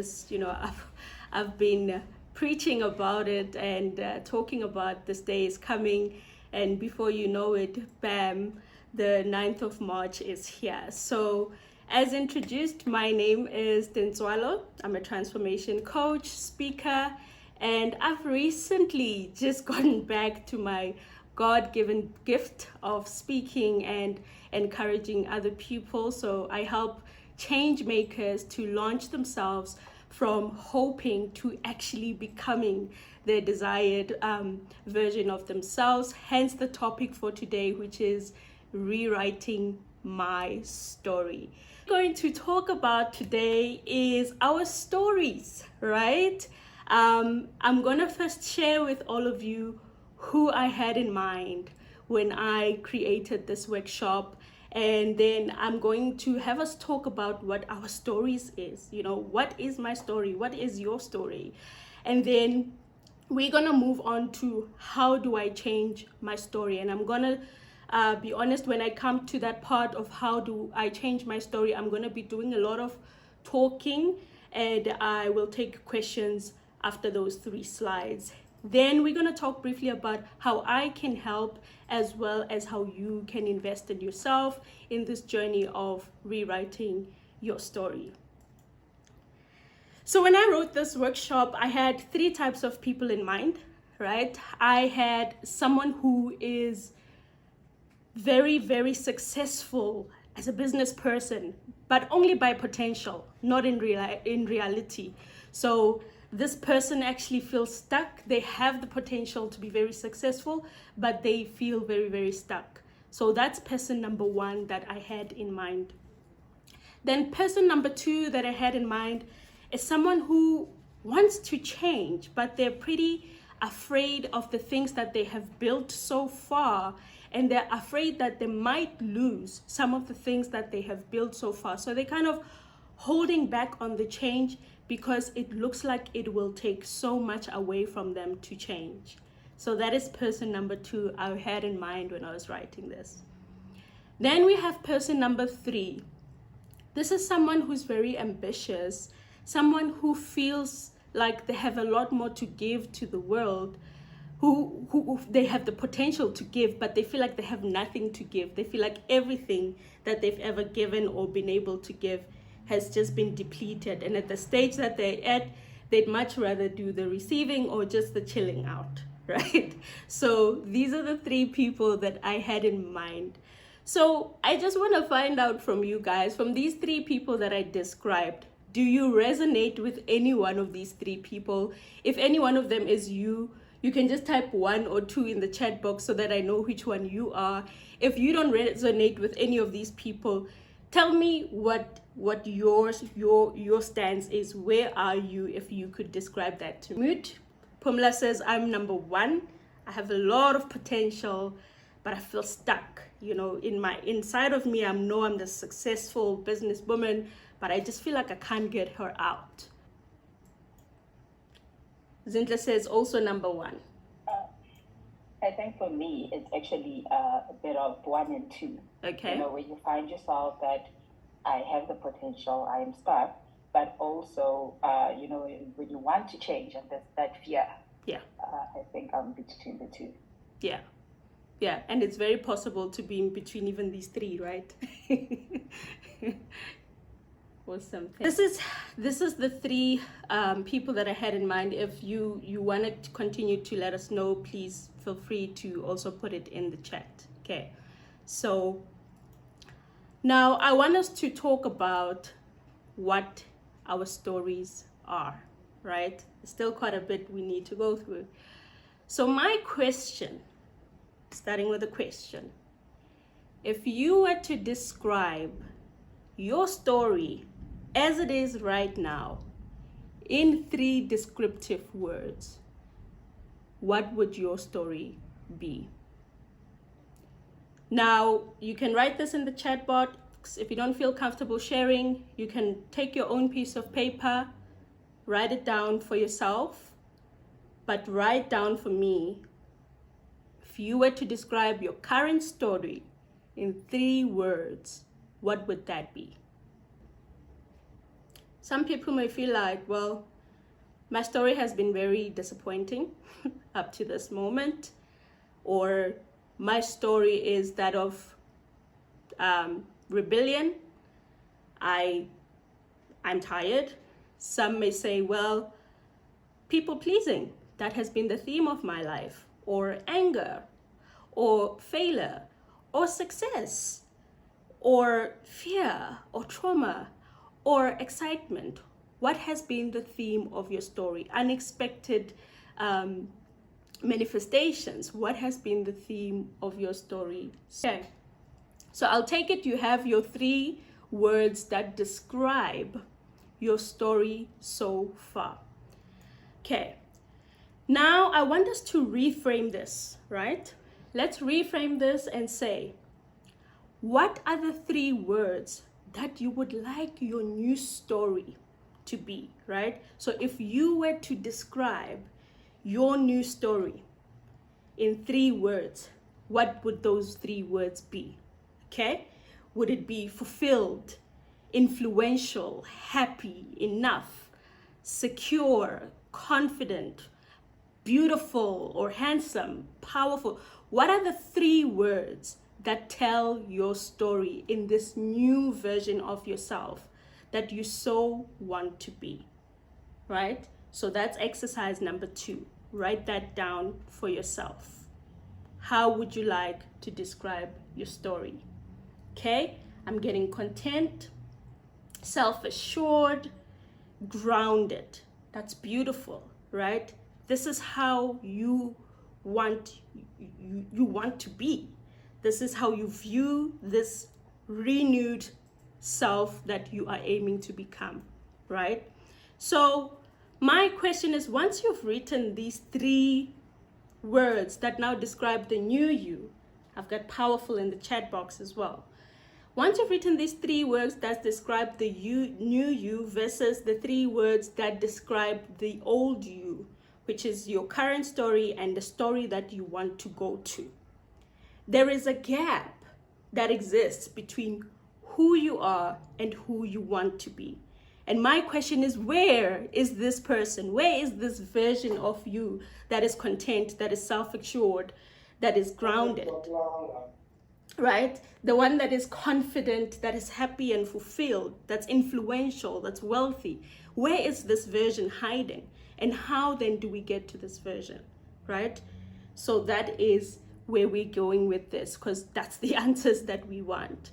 this. I've been preaching about it and talking about this day is coming, and before you know it, bam, the 9th of March is here. So as introduced, my name is Denswalo. I'm a transformation coach, speaker, and I've recently just gotten back to my God-given gift of speaking and encouraging other people. So I help change makers to launch themselves from hoping to actually becoming their desired version of themselves. Hence the topic for today, which is rewriting my story. What we're going to talk about today is our stories, right? I'm gonna first share with all of you who I had in mind when I created this workshop, and then I'm going to have us talk about what our stories is. What is my story? What is your story? And then we're gonna move on to how do I change my story. And I'm gonna be honest, when I come to that part of how do I change my story, I'm gonna be doing a lot of talking, and I will take questions after those 3 slides. Then we're going to talk briefly about how I can help, as well as how you can invest in yourself in this journey of rewriting your story. So when I wrote this workshop, I had 3 types of people in mind, right? I had someone who is very, very successful as a business person, but only by potential, not in reality. So this person actually feels stuck. They have the potential to be very successful, but they feel very, very stuck. So that's person number 1 that I had in mind. Then person number 2 that I had in mind is someone who wants to change, but they're pretty afraid of the things that they have built so far, and they're afraid that they might lose some of the things that they have built so far. So they're kind of holding back on the change because it looks like it will take so much away from them to change. So that is person number 2 I had in mind when I was writing this. Then we have person number 3. This is someone who's very ambitious, someone who feels like they have a lot more to give to the world, who they have the potential to give, but they feel like they have nothing to give. They feel like everything that they've ever given or been able to give has just been depleted. And at the stage that they're at, they'd much rather do the receiving or just the chilling out, right? So these are the 3 people that I had in mind. So I just want to find out from you guys, from these 3 people that I described, do you resonate with any one of these 3 people? If any one of them is you, you can just type 1 or 2 in the chat box so that I know which one you are. If you don't resonate with any of these people, tell me what your stance is. Where are you, if you could describe that to me? Mute Pumla says, I'm number 1. I have a lot of potential, but I feel stuck. Inside of me, I know I'm the successful businesswoman, but I just feel like I can't get her out. Zindla says also number 1. I think for me, it's actually a bit of 1 and 2. Okay. Where you find yourself that I have the potential, I am stuck, but also, when you want to change and there's that fear. Yeah. I think I'm between the 2. Yeah. Yeah, and it's very possible to be in between even these 3, right? Awesome. This is the 3 people that I had in mind. If you want to continue to let us know, please feel free to also put it in the chat. Okay, so now I want us to talk about what our stories are, right? There's still quite a bit we need to go through. So my question, starting with a question, if you were to describe your story as it is right now in 3 descriptive words, what would your story be? Now, you can write this in the chat box. If you don't feel comfortable sharing, you can take your own piece of paper, write it down for yourself, but write down for me, if you were to describe your current story in 3 words, what would that be? Some people may feel like, well, my story has been very disappointing up to this moment, or my story is that of rebellion. I'm tired. Some may say, well, people pleasing, that has been the theme of my life, or anger, or failure, or success, or fear, or trauma, or excitement. What has been the theme of your story? Unexpected manifestations. What has been the theme of your story? Okay. So I'll take it you have your 3 words that describe your story so far. Okay. Now I want us to reframe this, right? Let's reframe this and say, what are the 3 words that you would like your new story to be, right? So if you were to describe your new story in 3 words, what would those 3 words be? Okay? Would it be fulfilled, influential, happy, enough, secure, confident, beautiful, or handsome, powerful? What are the 3 words that tell your story in this new version of yourself that you so want to be, right? So that's exercise number 2. Write that down for yourself. How would you like to describe your story? Okay, I'm getting content, self-assured, grounded. That's beautiful, right? This is how you want to be. This is how you view this renewed self that you are aiming to become, right? So my question is, once you've written these 3 words that now describe the new you, I've got powerful in the chat box as well. Once you've written these 3 words that describe the new you versus the 3 words that describe the old you, which is your current story and the story that you want to go to, there is a gap that exists between who you are and who you want to be. And my question is, where is this person? Where is this version of you that is content, that is self-assured, that is grounded? Right? The one that is confident, that is happy and fulfilled, that's influential, that's wealthy. Where is this version hiding? And how then do we get to this version? Right? So that is where we're going with this, because that's the answers that we want.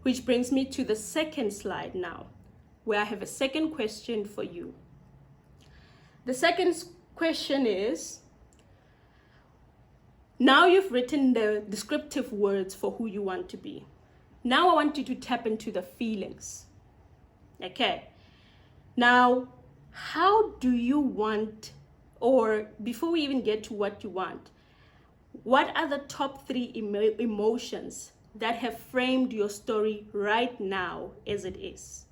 Which brings me to the second slide now, where I have a second question for you. The second question is, now you've written the descriptive words for who you want to be. Now I want you to tap into the feelings. Okay. Now, how do you want, or before we even get to what you want, what are the top 3 emotions that have framed your story right now as it is?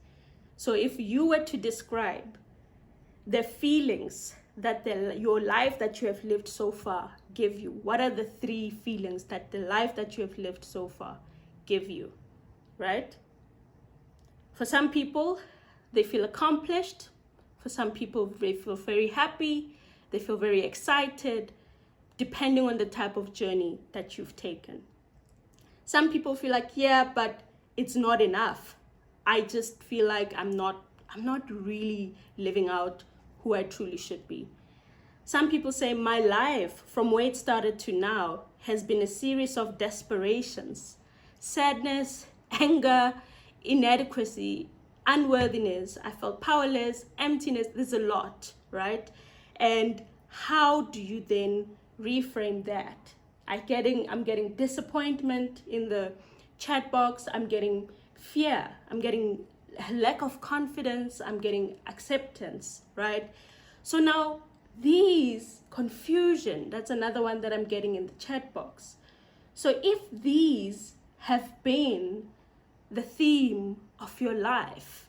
So if you were to describe the feelings that your life that you have lived so far give you, what are the 3 feelings that the life that you have lived so far give you, right? For some people, they feel accomplished. For some people, they feel very happy. They feel very excited, depending on the type of journey that you've taken. Some people feel like, yeah, but it's not enough. I just feel like I'm not really living out who I truly should be. Some people say my life, from where it started to now, has been a series of desperations, sadness, anger, inadequacy, unworthiness. I felt powerless, emptiness. There's a lot, right? And how do you then reframe that? I'm getting disappointment in the chat box. I'm getting fear. I'm getting lack of confidence. I'm getting acceptance, right? So now these confusion, that's another one that I'm getting in the chat box. So if these have been the theme of your life,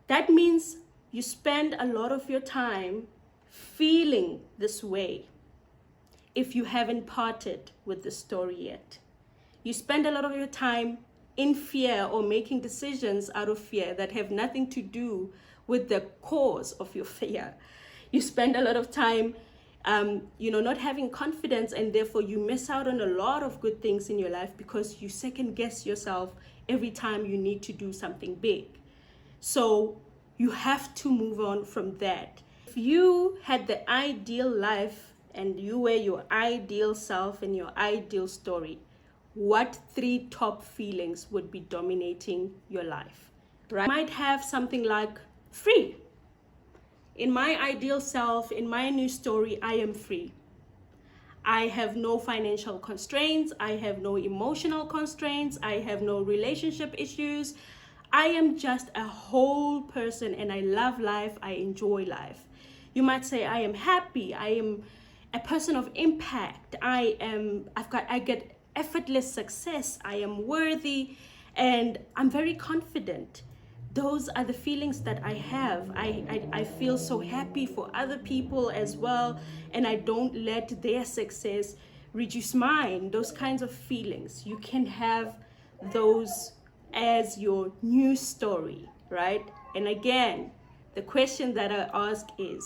that means you spend a lot of your time feeling this way. If you haven't parted with the story yet, you spend a lot of your time in fear or making decisions out of fear that have nothing to do with the cause of your fear. You spend a lot of time not having confidence, and therefore you miss out on a lot of good things in your life because you second guess yourself every time you need to do something big. So you have to move on from that. If you had the ideal life and you were your ideal self and your ideal story, what 3 top feelings would be dominating your life? Right? You might have something like free. In my ideal self, in my new story, I am free. I have no financial constraints. I have no emotional constraints. I have no relationship issues. I am just a whole person and I love life. I enjoy life. You might say I am happy. I am a person of impact. I get effortless success. I am worthy and I'm very confident. Those are the feelings that I have. I feel so happy for other people as well, and I don't let their success reduce mine. Those kinds of feelings, you can have those as your new story, right? And again, the question that I ask is,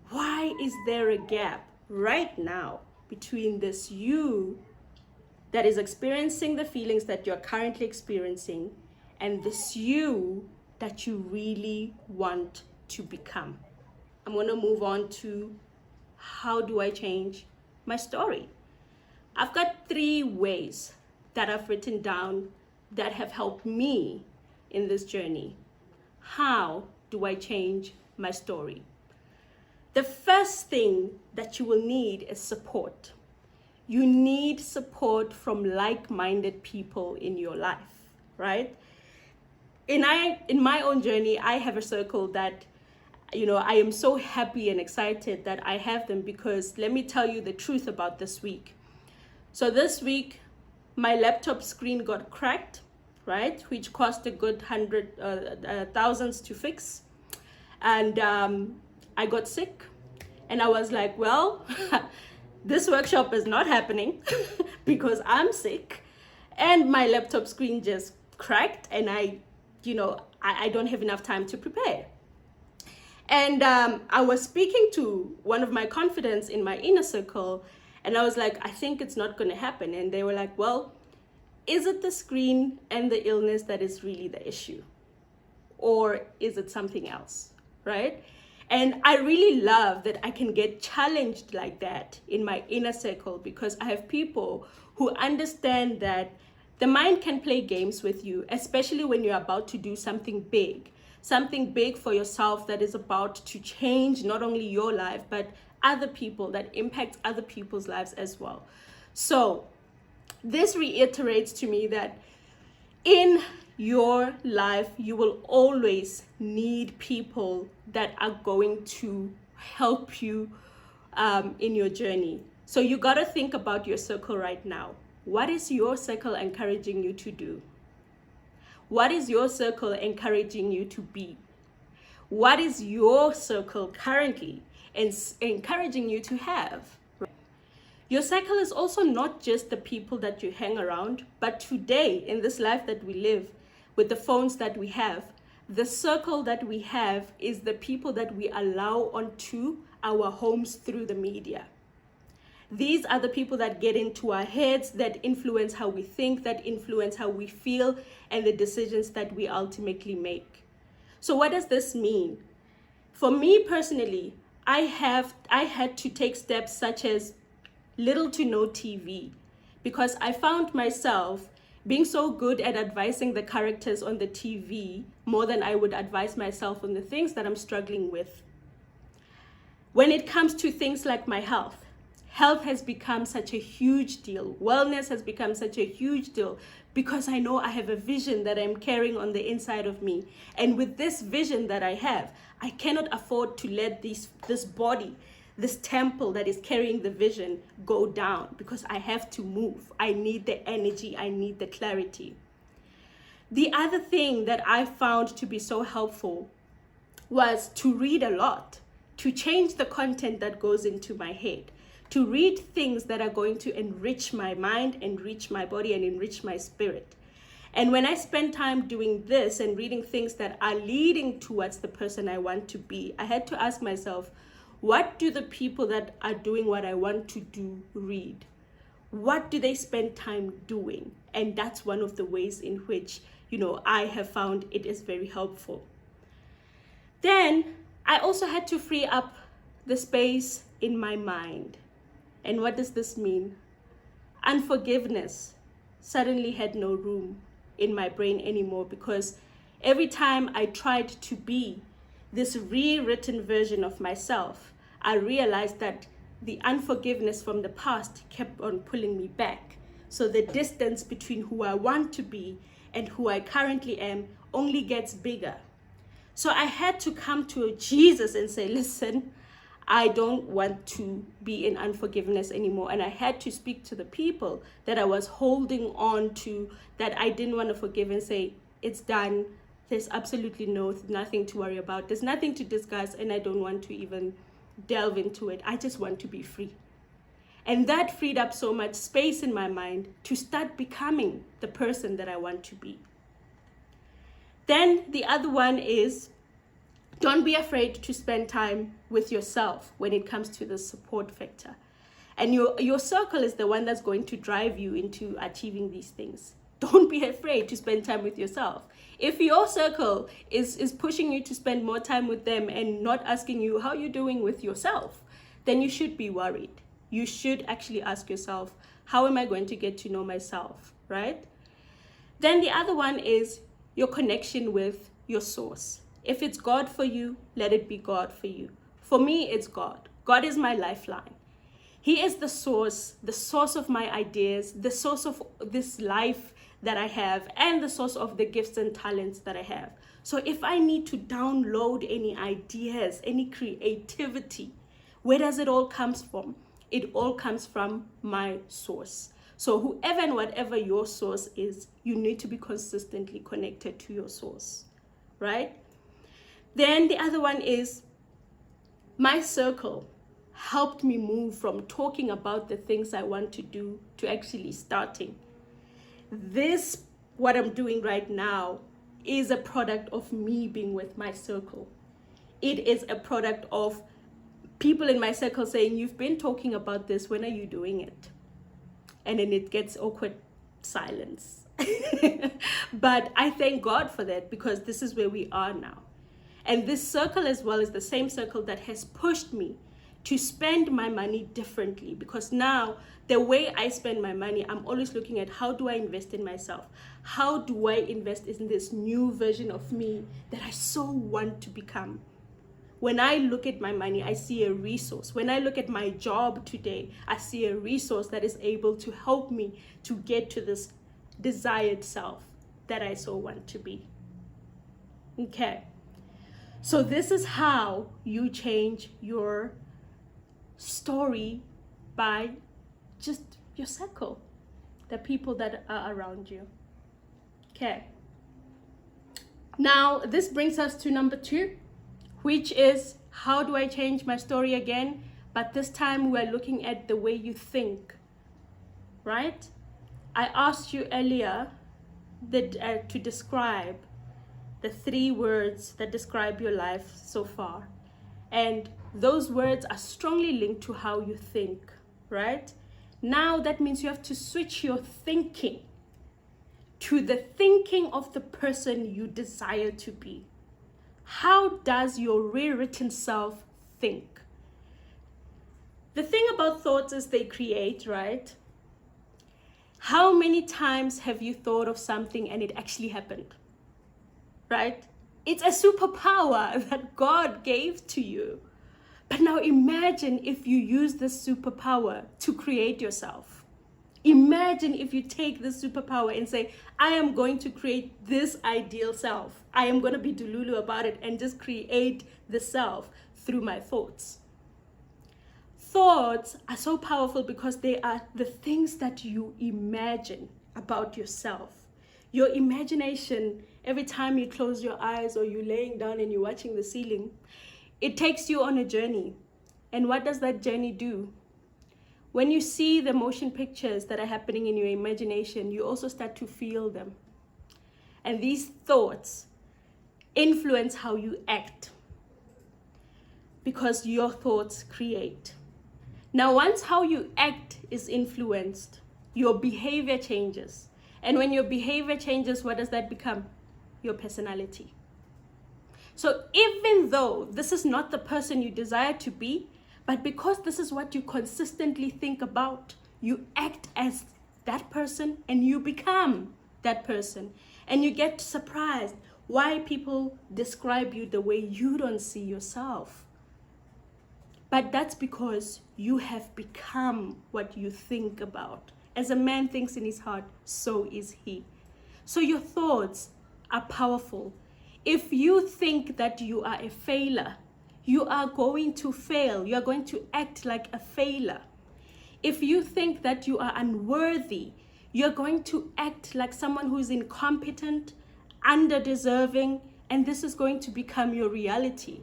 why is there a gap right now between this you that is experiencing the feelings that you're currently experiencing and this you that you really want to become? I'm going to move on to how do I change my story? I've got 3 ways that I've written down that have helped me in this journey. How do I change my story? The first thing that you will need is support. You need support from like-minded people in your life, right? In my own journey, I have a circle that, I am so happy and excited that I have them, because let me tell you the truth about this week. So this week, my laptop screen got cracked, right? Which cost a good thousands to fix. And I got sick and I was like, well, this workshop is not happening because I'm sick and my laptop screen just cracked and I don't have enough time to prepare. And I was speaking to one of my confidants in my inner circle and I was like, I think it's not going to happen. And they were like, well, is it the screen and the illness that is really the issue? Or is it something else, right? And I really love that I can get challenged like that in my inner circle, because I have people who understand that the mind can play games with you, especially when you're about to do something big for yourself that is about to change not only your life, but other people, that impacts other people's lives as well. So this reiterates to me that in your life, you will always need people that are going to help you in your journey. So you got to think about your circle right now. What is your circle encouraging you to do? What is your circle encouraging you to be? What is your circle currently encouraging you to have? Your circle is also not just the people that you hang around, but today, in this life that we live, with the phones that we have, the circle that we have is the people that we allow onto our homes through the media. These are the people that get into our heads, that influence how we think, that influence how we feel, and the decisions that we ultimately make. So what does this mean? For me personally, I had to take steps such as little to no TV, because I found myself being so good at advising the characters on the TV more than I would advise myself on the things that I'm struggling with. When it comes to things like my health has become such a huge deal. Wellness has become such a huge deal because I know I have a vision that I'm carrying on the inside of me. And with this vision that I have, I cannot afford to let this body, this temple that is carrying the vision, go down, because I have to move. I need the energy. I need the clarity. The other thing that I found to be so helpful was to read a lot, to change the content that goes into my head, to read things that are going to enrich my mind, enrich my body, and enrich my spirit. And when I spend time doing this and reading things that are leading towards the person I want to be, I had to ask myself, what do the people that are doing what I want to do read? What do they spend time doing? And that's one of the ways in which, I have found it is very helpful. Then I also had to free up the space in my mind. And what does this mean? Unforgiveness suddenly had no room in my brain anymore, because every time I tried to be this rewritten version of myself, I realized that the unforgiveness from the past kept on pulling me back. So the distance between who I want to be and who I currently am only gets bigger. So I had to come to Jesus and say, listen, I don't want to be in unforgiveness anymore. And I had to speak to the people that I was holding on to, that I didn't want to forgive, and say, it's done. There's absolutely nothing to worry about. There's nothing to discuss, and I don't want to even delve into it. I just want to be free. And that freed up so much space in my mind to start becoming the person that I want to be. Then the other one is, don't be afraid to spend time with yourself when it comes to the support factor. And your circle is the one that's going to drive you into achieving these things. Don't be afraid to spend time with yourself. If your circle is pushing you to spend more time with them and not asking you how you're doing with yourself, then you should be worried. You should actually ask yourself, how am I going to get to know myself, right? Then the other one is your connection with your source. If it's God for you, let it be God for you. For me, it's God. God is my lifeline. He is the source of my ideas, the source of this life that I have, and the source of the gifts and talents that I have. So if I need to download any ideas, any creativity, where does it all come from? It all comes from my source. So whoever and whatever your source is, you need to be consistently connected to your source, right? Then the other one is, my circle helped me move from talking about the things I want to do to actually starting. This, what I'm doing right now, is a product of me being with my circle. It is a product of people in my circle saying, you've been talking about this, when are you doing it? And then it gets awkward silence. But I thank God for that, because this is where we are now. And this circle as well is the same circle that has pushed me to spend my money differently, because now the way I spend my money, I'm always looking at, how do I invest in myself? How do I invest in this new version of me that I so want to become? When I look at my money, I see a resource. When I look at my job today, I see a resource that is able to help me to get to this desired self that I so want to be. Okay. So this is how you change your story, by just your circle, the people that are around you. Okay. Now, this brings us to number 2, which is, how do I change my story again? But this time we're looking at the way you think, right? I asked you earlier that, to describe the 3 words that describe your life so far. And those words are strongly linked to how you think, right? Now that means you have to switch your thinking to the thinking of the person you desire to be. How does your rewritten self think? The thing about thoughts is they create, right? How many times have you thought of something and it actually happened? Right? It's a superpower that God gave to you. But now imagine if you use this superpower to create yourself. Imagine if you take this superpower and say, I am going to create this ideal self. I am going to be delulu about it and just create the self through my thoughts. Thoughts are so powerful because they are the things that you imagine about yourself. Your imagination, every time you close your eyes or you're laying down and you're watching the ceiling, it takes you on a journey. And what does that journey do? When you see the motion pictures that are happening in your imagination, you also start to feel them. And these thoughts influence how you act, because your thoughts create. Now, once how you act is influenced, your behavior changes. And when your behavior changes, what does that become? Your personality. So even though this is not the person you desire to be, but because this is what you consistently think about, you act as that person and you become that person. And you get surprised why people describe you the way you don't see yourself. But that's because you have become what you think about. As a man thinks in his heart, so is he. So your thoughts are powerful. If you think that you are a failure, you are going to fail. You are going to act like a failure. If you think that you are unworthy, you're going to act like someone who is incompetent, underdeserving, and this is going to become your reality.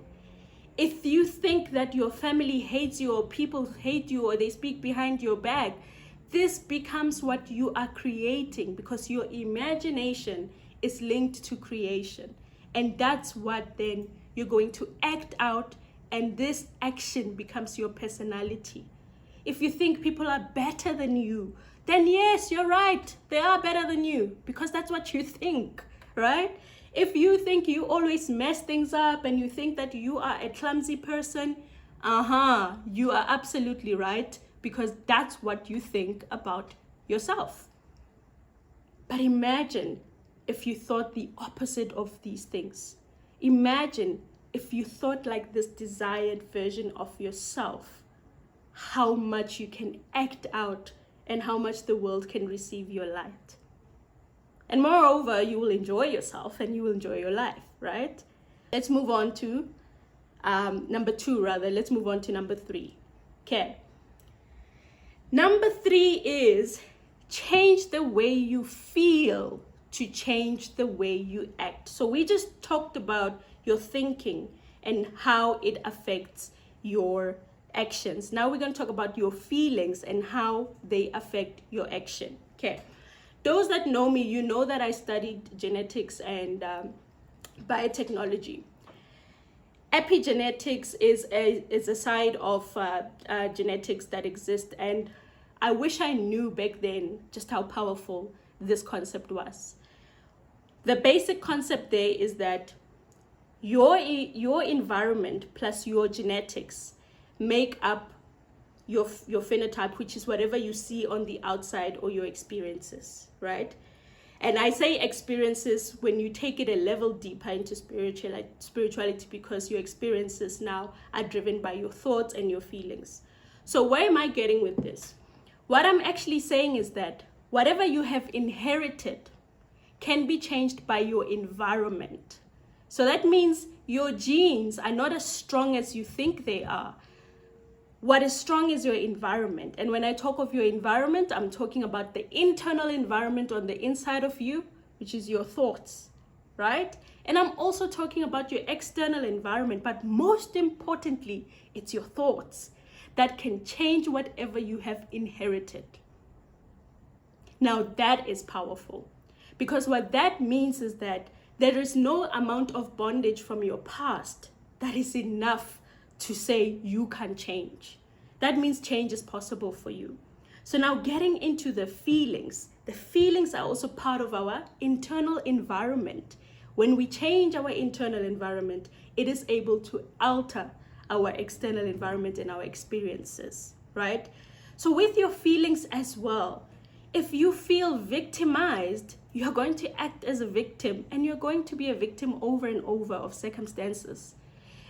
If you think that your family hates you or people hate you or they speak behind your back, this becomes what you are creating, because your imagination is linked to creation. And that's what then you're going to act out, and this action becomes your personality. If you think people are better than you, then yes, you're right. They are better than you, because that's what you think, right? If you think you always mess things up and you think that you are a clumsy person, you are absolutely right, because that's what you think about yourself. But imagine if you thought the opposite of these things. Imagine if you thought like this desired version of yourself, how much you can act out and how much the world can receive your light. And moreover, you will enjoy yourself and you will enjoy your life, right? Let's move on to number 2, rather. Let's move on to number 3. Okay. Number 3 is change the way you feel to change the way you act. So we just talked about your thinking and how it affects your actions. Now we're going to talk about your feelings and how they affect your action. Okay. Those that know me, you know that I studied genetics and biotechnology. Epigenetics is a side of genetics that exists, and I wish I knew back then just how powerful this concept was. The basic concept there is that your environment plus your genetics make up your phenotype, which is whatever you see on the outside or your experiences, right? And I say experiences when you take it a level deeper into spirituality, because your experiences now are driven by your thoughts and your feelings. So where am I getting with this? What I'm actually saying is that whatever you have inherited can be changed by your environment. So that means your genes are not as strong as you think they are. What is strong is your environment. And when I talk of your environment, I'm talking about the internal environment on the inside of you, which is your thoughts, right? And I'm also talking about your external environment, but most importantly, it's your thoughts that can change whatever you have inherited. Now that is powerful, because what that means is that there is no amount of bondage from your past that is enough to say you can change. That means change is possible for you. So now getting into the feelings are also part of our internal environment. When we change our internal environment, it is able to alter our external environment and our experiences, right? So with your feelings as well, if you feel victimized, you're going to act as a victim, and you're going to be a victim over and over of circumstances.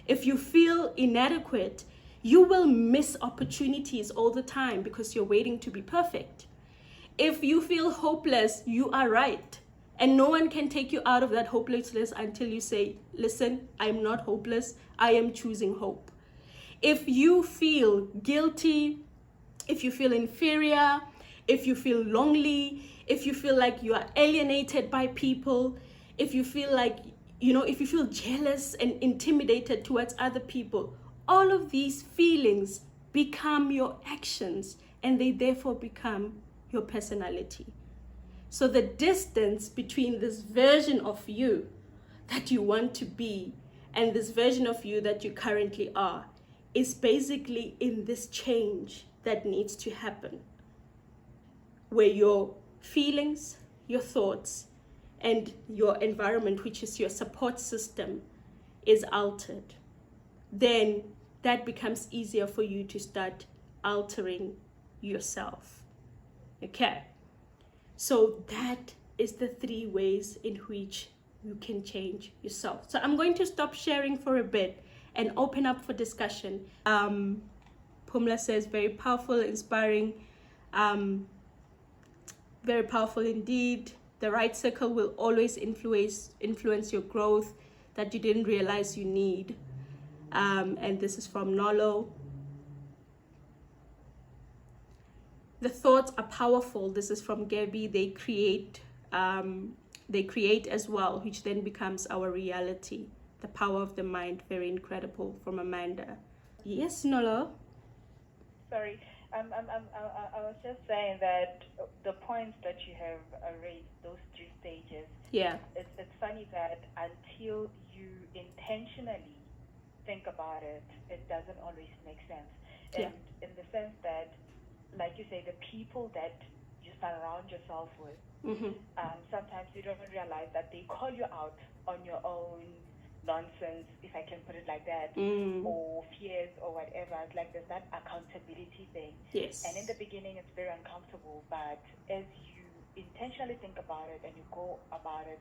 If you feel inadequate, you will miss opportunities all the time because you're waiting to be perfect. If you feel hopeless, you are right. And no one can take you out of that hopelessness until you say, listen, I'm not hopeless. I am choosing hope. If you feel guilty, if you feel inferior, if you feel lonely, if you feel like you are alienated by people, if you feel like, if you feel jealous and intimidated towards other people, all of these feelings become your actions, and they therefore become your personality. So the distance between this version of you that you want to be and this version of you that you currently are is basically in this change that needs to happen, where your feelings, your thoughts, and your environment, which is your support system, is altered. Then that becomes easier for you to start altering yourself. Okay? So that is the 3 ways in which you can change yourself. So I'm going to stop sharing for a bit and open up for discussion. Pumla says, very powerful, inspiring, very powerful indeed. The right circle will always influence your growth that you didn't realize you need. And this is from Nolo. The thoughts are powerful. This is from Gabby. They create as well, which then becomes our reality. The power of the mind, very incredible, from Amanda. Yes, Nolo? Sorry, I was just saying that the points that you have raised, those 3 stages, Yeah. It's funny that until you intentionally think about it, it doesn't always make sense. And in the sense that, like you say, the people that you surround yourself with, sometimes you don't realize that they call you out on your own nonsense, if I can put it like that, or fears or whatever. It's like there's that accountability thing. Yes. And in the beginning, it's very uncomfortable, but as you intentionally think about it and you go about it,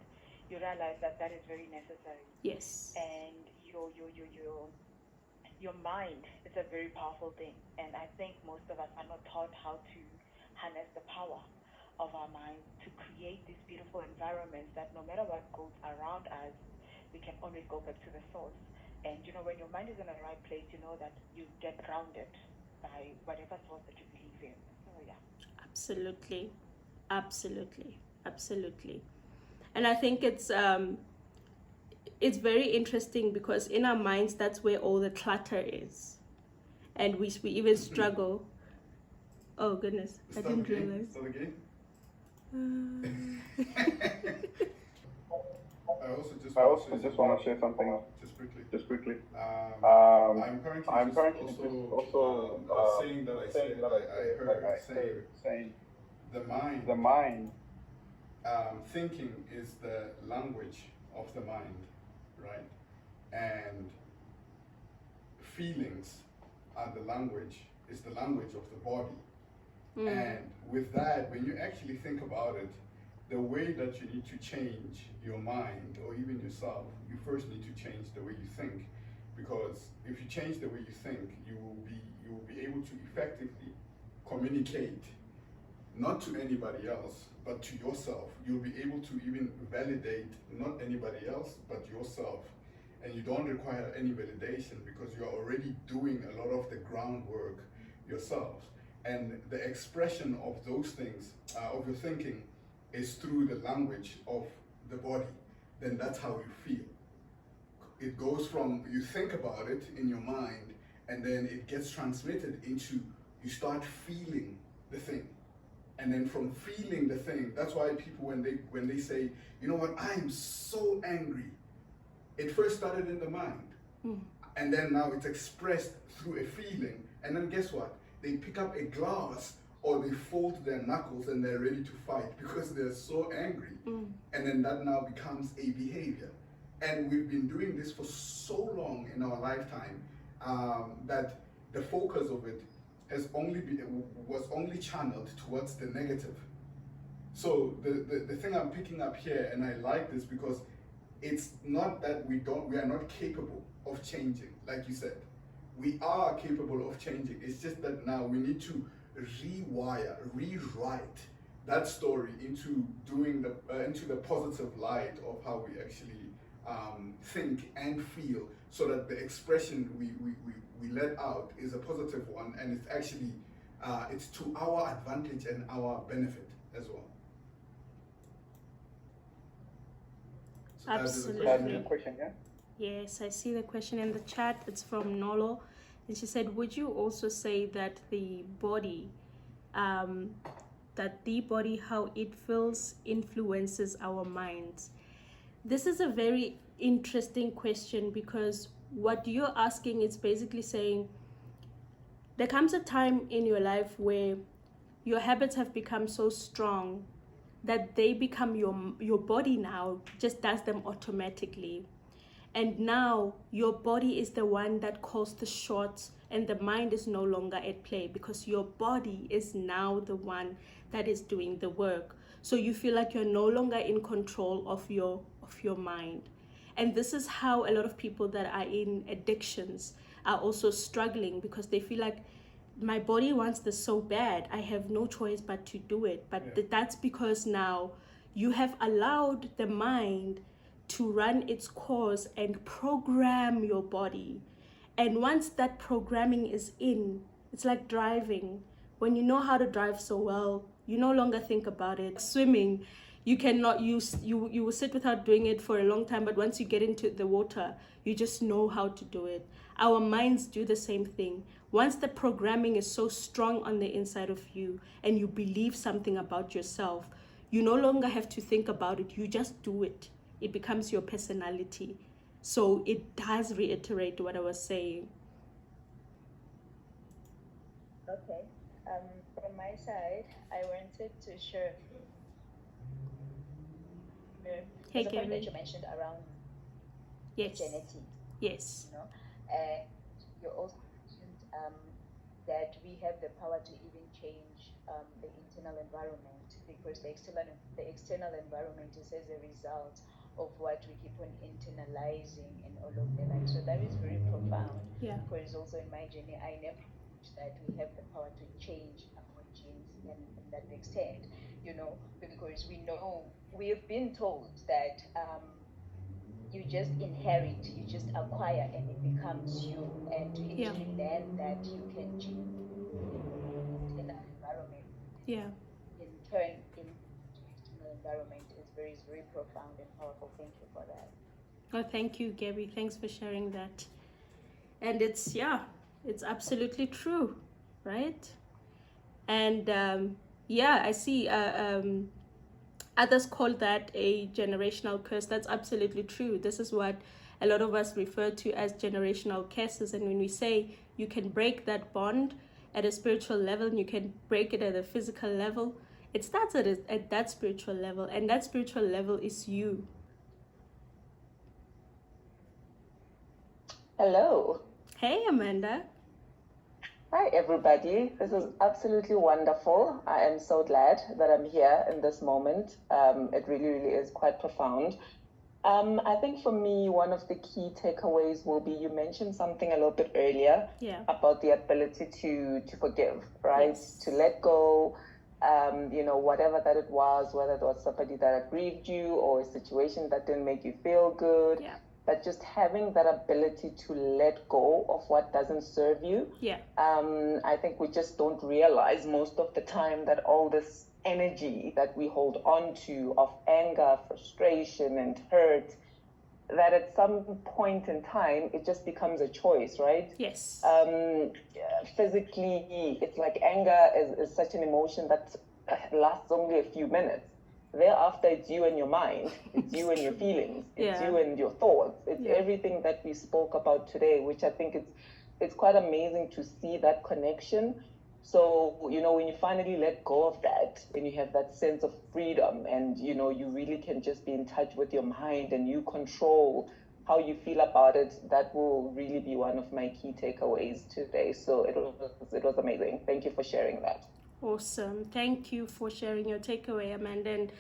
you realize that that is very necessary. Yes. And your mind is a very powerful thing, and I think most of us are not taught how to harness the power of our mind to create these beautiful environments that no matter what goes around us, we can always go back to the source. And when your mind is in the right place, you know that you get grounded by whatever source that you believe in. So yeah. Absolutely. And I think it's very interesting because in our minds, that's where all the clutter is. And we even struggle. Oh, goodness. I didn't realize. Start again. I also just want to say something just quickly. I'm currently also saying that I heard saying the mind thinking is the language of the mind, right? And feelings are the language of the body. And with that, when you actually think about it, the way that you need to change your mind or even yourself, you first need to change the way you think. Because if you change the way you think, you will be able to effectively communicate, not to anybody else, but to yourself. You'll be able to even validate not anybody else, but yourself. And you don't require any validation because you're already doing a lot of the groundwork yourself. And the expression of those things, of your thinking, is through the language of the body. Then that's how you feel. It goes from you think about it in your mind, and then it gets transmitted into, you start feeling the thing. And then from feeling the thing, that's why people, when they say, you know what, I am so angry, it first started in the mind. And then now it's expressed through a feeling. And then guess what? They pick up a glass or they fold their knuckles and they're ready to fight because they're so angry. And then that now becomes a behavior. And we've been doing this for so long in our lifetime that the focus of it was only channeled towards the negative. So the thing I'm picking up here, and I like this because it's not that we are not capable of changing, like you said. We are capable of changing. It's just that now we need to rewrite that story into the positive light of how we actually think and feel, so that the expression we let out is a positive one, and it's actually it's to our advantage and our benefit as well. So absolutely. That's the question, yeah? Yes, I see the question in the chat. It's from Nolo. And she said, would you also say that the body that the body, how it feels, influences our minds. This is a very interesting question, because what you're asking is basically saying there comes a time in your life where your habits have become so strong that they become your body now just does them automatically. And now your body is the one that calls the shots, and the mind is no longer at play, because your body is now the one that is doing the work. So you feel like you're no longer in control of your mind. And this is how a lot of people that are in addictions are also struggling, because they feel like my body wants this so bad, I have no choice but to do it. But that's because now you have allowed the mind to run its course and program your body. And once that programming is in, it's like driving. When you know how to drive so well, you no longer think about it. Swimming, you cannot use, you will sit without doing it for a long time, but once you get into the water, you just know how to do it. Our minds do the same thing. Once the programming is so strong on the inside of you and you believe something about yourself, you no longer have to think about it, you just do it. It becomes your personality. So it does reiterate what I was saying. Okay. From my side, I wanted to share. Hey, the point that Kevin. you mentioned around Yes. genetics, Yes. you know, and you also mentioned that we have the power to even change the internal environment, because the external environment is as a result of what we keep on internalizing and all of that. Like, so that is very profound. Yeah. Because also in my journey, I never thought that we have the power to change our genes in that extent, you know, because we have been told that you just inherit, you just acquire, and it becomes you. And to Yeah. actually learn that you can change the internal environment, Yeah. in turn into external environment, is very profound and powerful. Thank you for that. Oh, thank you, Gabby. Thanks for sharing that. And it's absolutely true, right? And I see others call that a generational curse. That's absolutely true. This is what a lot of us refer to as generational curses. And when we say you can break that bond at a spiritual level and you can break it at a physical level, it starts at that spiritual level. And that spiritual level is you. Hello. Hey, Amanda. Hi, everybody. This is absolutely wonderful. I am so glad that I'm here in this moment. It really, really is quite profound. I think for me, one of the key takeaways will be, you mentioned something a little bit earlier about the ability to forgive, right? Yes. To let go, whatever that it was, whether it was somebody that grieved you or a situation that didn't make you feel good. Yeah. But just having that ability to let go of what doesn't serve you. Yeah. I think we just don't realize most of the time that all this energy that we hold on to of anger, frustration, and hurt, that at some point in time, it just becomes a choice, right? Yes. Physically, it's like anger is such an emotion that lasts only a few minutes. Thereafter, it's you and your mind, it's you and your feelings, it's you and your thoughts, it's everything that we spoke about today, which I think it's quite amazing to see that connection. So, when you finally let go of that, when you have that sense of freedom and, you really can just be in touch with your mind and you control how you feel about it, that will really be one of my key takeaways today. So it was amazing. Thank you for sharing that. Awesome. Thank you for sharing your takeaway, Amanda. And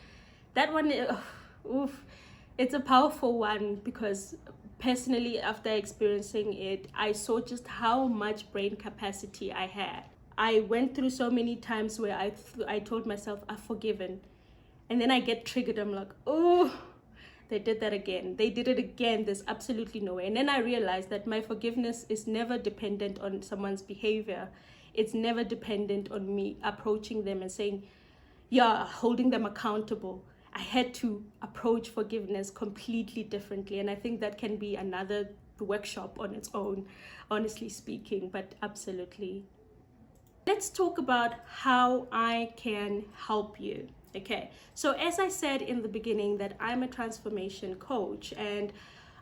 that one, it's a powerful one, because personally, after experiencing it, I saw just how much brain capacity I had. I went through so many times where I told myself, I've forgiven. And then I get triggered. I'm like, oh, they did that again. They did it again. There's absolutely no way. And then I realized that my forgiveness is never dependent on someone's behavior. It's never dependent on me approaching them and saying, holding them accountable. I had to approach forgiveness completely differently. And I think that can be another workshop on its own, honestly speaking, but absolutely. Let's talk about how I can help you. Okay, so as I said in the beginning, that I'm a transformation coach, and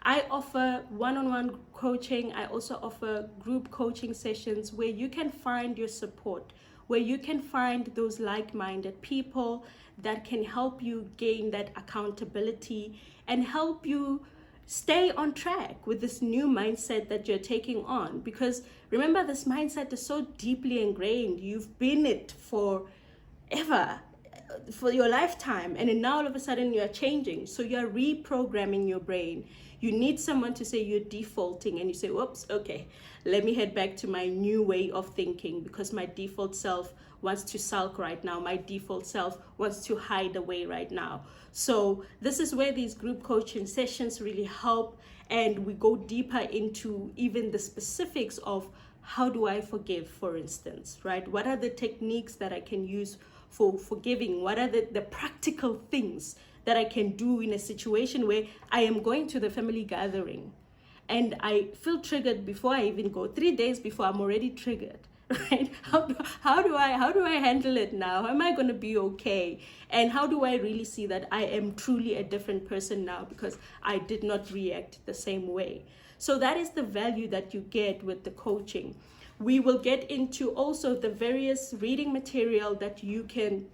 I offer one-on-one coaching. I also offer group coaching sessions where you can find your support, where you can find those like-minded people that can help you gain that accountability and help you stay on track with this new mindset that you're taking on. Because remember, this mindset is so deeply ingrained. You've been it forever, for your lifetime, and then now all of a sudden you're changing. So you're reprogramming your brain. You need someone to say you're defaulting, and you say, whoops, okay, let me head back to my new way of thinking, because my default self wants to sulk right now. My default self wants to hide away right now. So this is where these group coaching sessions really help, and we go deeper into even the specifics of how do I forgive, for instance, right? What are the techniques that I can use for forgiving? What are the practical things that I can do in a situation where I am going to the family gathering and I feel triggered before I even go? 3 days before, I'm already triggered, right? How do I handle it now? Am I going to be okay? And how do I really see that I am truly a different person now because I did not react the same way? So that is the value that you get with the coaching. We will get into also the various reading material that you can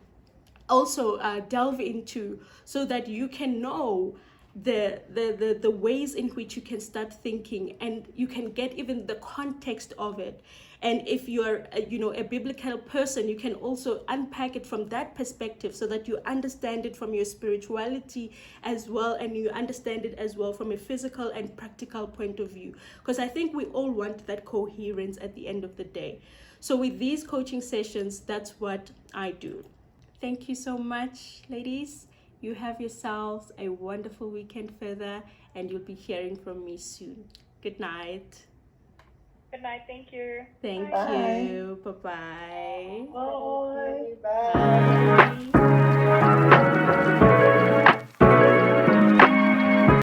also delve into, so that you can know the ways in which you can start thinking, and you can get even the context of it. And if you're a biblical person, you can also unpack it from that perspective, so that you understand it from your spirituality as well, and you understand it as well from a physical and practical point of view, because I think we all want that coherence at the end of the day. So with these coaching sessions, that's what I do. Thank you so much, ladies. You have yourselves a wonderful weekend further, and you'll be hearing from me soon. Good night. Good night. Thank you. Thank Bye. you. Bye-bye. Bye. Bye.